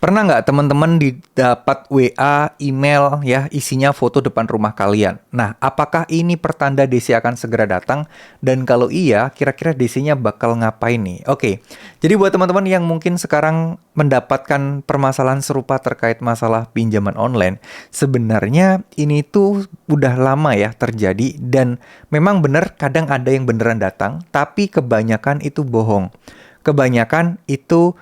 Pernah nggak teman-teman didapat WA, email ya isinya foto depan rumah kalian? Nah, apakah ini pertanda DC akan segera datang? Dan kalau iya, kira-kira DC-nya bakal ngapain nih? Oke, jadi buat teman-teman yang mungkin sekarang mendapatkan permasalahan serupa terkait masalah pinjaman online, sebenarnya ini tuh udah lama ya terjadi dan memang benar kadang ada yang beneran datang, tapi kebanyakan itu bohong. Kebanyakan itu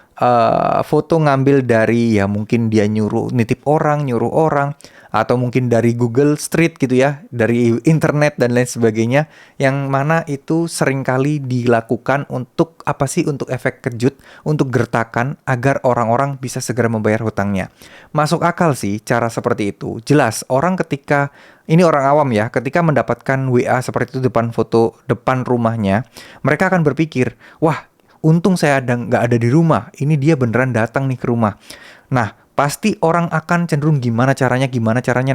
foto ngambil dari ya mungkin dia nitip orang, nyuruh orang, atau mungkin dari Google Street gitu ya, dari internet dan lain sebagainya, yang mana itu seringkali dilakukan untuk apa sih? Untuk efek kejut, untuk gertakan agar orang-orang bisa segera membayar hutangnya. Masuk akal sih cara seperti itu. Jelas orang ketika ini orang awam ya, ketika mendapatkan WA seperti itu depan rumahnya, mereka akan berpikir, wah, untung saya nggak ada di rumah. Ini dia beneran datang nih ke rumah. Nah, pasti orang akan cenderung gimana caranya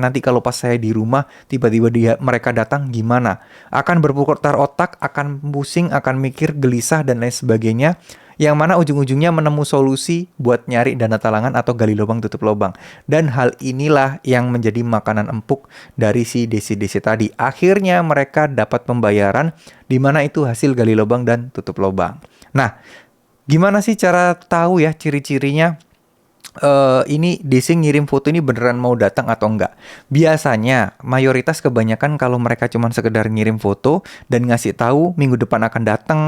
nanti kalau pas saya di rumah tiba-tiba mereka datang gimana. Akan berputar otak, akan pusing, akan mikir gelisah dan lain sebagainya. Yang mana ujung-ujungnya menemu solusi buat nyari dana talangan atau gali lubang tutup lubang. Dan hal inilah yang menjadi makanan empuk dari si DC-DC tadi. Akhirnya mereka dapat pembayaran di mana itu hasil gali lubang dan tutup lubang. Nah, gimana sih cara tahu ya ciri-cirinya? Ini DC ngirim foto ini beneran mau datang atau enggak? Biasanya mayoritas kebanyakan kalau mereka cuma sekedar ngirim foto dan ngasih tahu minggu depan akan datang,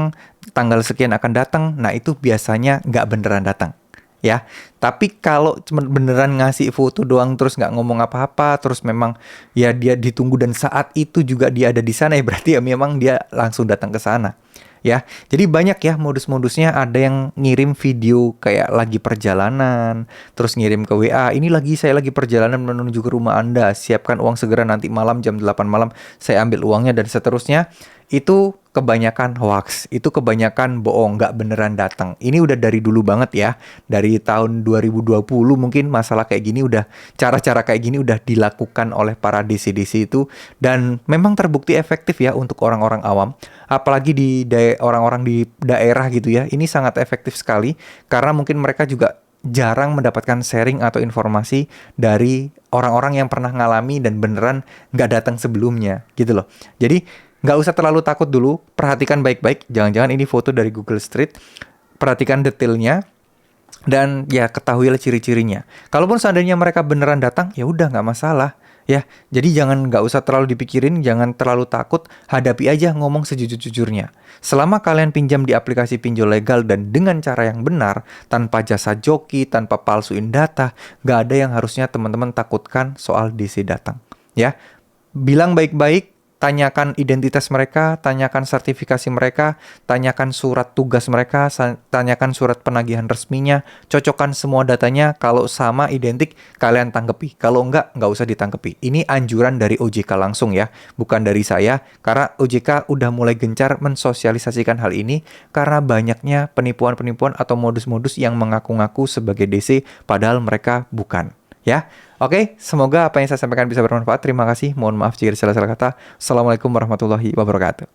tanggal sekian akan datang, nah itu biasanya nggak beneran datang. Ya, tapi kalau cuma beneran ngasih foto doang terus nggak ngomong apa-apa, terus memang ya dia ditunggu dan saat itu juga dia ada di sana ya berarti ya memang dia langsung datang ke sana. Ya, jadi banyak ya modus-modusnya, ada yang ngirim video kayak lagi perjalanan, terus ngirim ke WA, ini saya lagi perjalanan menuju ke rumah Anda, siapkan uang segera nanti malam jam 8 malam, saya ambil uangnya dan seterusnya. Itu kebanyakan hoax, itu kebanyakan bohong, nggak beneran datang. Ini udah dari dulu banget ya, dari tahun 2020 mungkin masalah kayak gini cara-cara kayak gini udah dilakukan oleh para DC-DC itu, dan memang terbukti efektif ya untuk orang-orang awam. Apalagi orang-orang di daerah gitu ya, ini sangat efektif sekali karena mungkin mereka juga jarang mendapatkan sharing atau informasi dari orang-orang yang pernah ngalami dan beneran nggak datang sebelumnya gitu loh. Jadi nggak usah terlalu takut dulu, perhatikan baik-baik, jangan-jangan ini foto dari Google Street, perhatikan detailnya, dan ya ketahuilah ciri-cirinya. Kalaupun seandainya mereka beneran datang, ya udah nggak masalah. Ya, jadi nggak usah terlalu dipikirin, jangan terlalu takut, hadapi aja, ngomong sejujur-jujurnya. Selama kalian pinjam di aplikasi pinjol legal dan dengan cara yang benar, tanpa jasa joki, tanpa palsuin data, nggak ada yang harusnya teman-teman takutkan soal DC datang. Ya, bilang baik-baik, tanyakan identitas mereka, tanyakan sertifikasi mereka, tanyakan surat tugas mereka, tanyakan surat penagihan resminya, cocokkan semua datanya, kalau sama identik kalian tangkepi, kalau nggak usah ditangkepi. Ini anjuran dari OJK langsung ya, bukan dari saya, karena OJK udah mulai gencar mensosialisasikan hal ini karena banyaknya penipuan-penipuan atau modus-modus yang mengaku-ngaku sebagai DC padahal mereka bukan. Ya, oke, semoga apa yang saya sampaikan bisa bermanfaat. Terima kasih, mohon maaf jika ada salah-salah kata. Assalamualaikum warahmatullahi wabarakatuh.